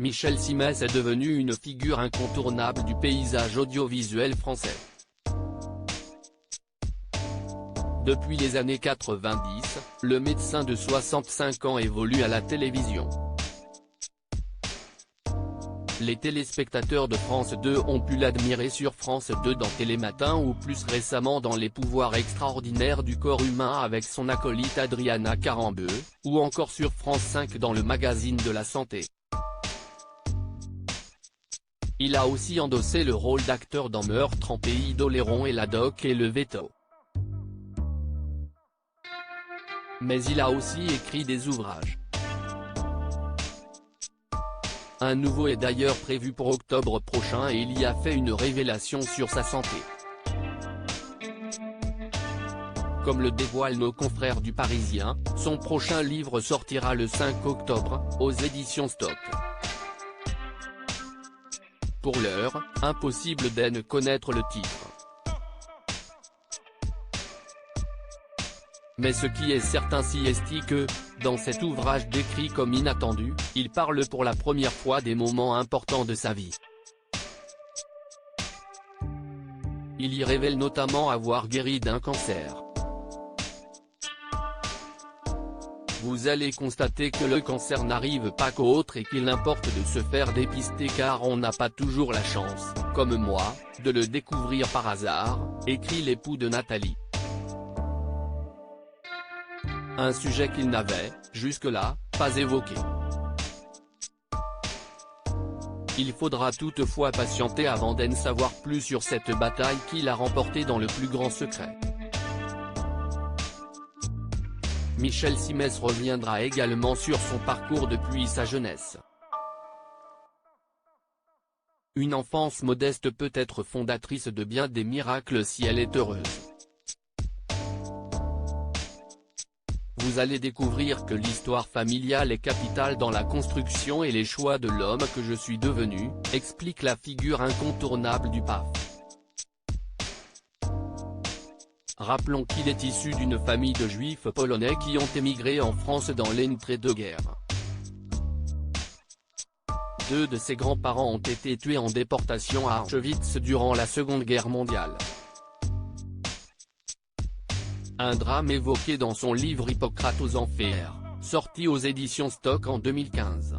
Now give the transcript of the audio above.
Michel Simès est devenu une figure incontournable du paysage audiovisuel français. Depuis les années 90, le médecin de 65 ans évolue à la télévision. Les téléspectateurs de France 2 ont pu l'admirer sur France 2 dans Télématin ou plus récemment dans Les pouvoirs extraordinaires du corps humain avec son acolyte Adriana Carambeu, ou encore sur France 5 dans le magazine de la santé. Il a aussi endossé le rôle d'acteur dans Meurtre en pays d'Oléron et La Doc et le Veto. Mais il a aussi écrit des ouvrages. Un nouveau est d'ailleurs prévu pour octobre prochain et il y a fait une révélation sur sa santé. Comme le dévoilent nos confrères du Parisien, son prochain livre sortira le 5 octobre, aux éditions Stock. Pour l'heure, impossible d'en connaître le titre. Mais ce qui est certain est que, dans cet ouvrage décrit comme inattendu, il parle pour la première fois des moments importants de sa vie. Il y révèle notamment avoir guéri d'un cancer. Vous allez constater que le cancer n'arrive pas qu'aux autres et qu'il importe de se faire dépister car on n'a pas toujours la chance, comme moi, de le découvrir par hasard, écrit l'époux de Nathalie. Un sujet qu'il n'avait, jusque-là, pas évoqué. Il faudra toutefois patienter avant d'en savoir plus sur cette bataille qu'il a remportée dans le plus grand secret. Michel Simès reviendra également sur son parcours depuis sa jeunesse. Une enfance modeste peut être fondatrice de bien des miracles si elle est heureuse. Vous allez découvrir que l'histoire familiale est capitale dans la construction et les choix de l'homme que je suis devenu, explique la figure incontournable du PAF. Rappelons qu'il est issu d'une famille de juifs polonais qui ont émigré en France dans l'entre-deux-guerres. Deux de ses grands-parents ont été tués en déportation à Auschwitz durant la Seconde Guerre mondiale. Un drame évoqué dans son livre Hippocrate aux Enfers, sorti aux éditions Stock en 2015.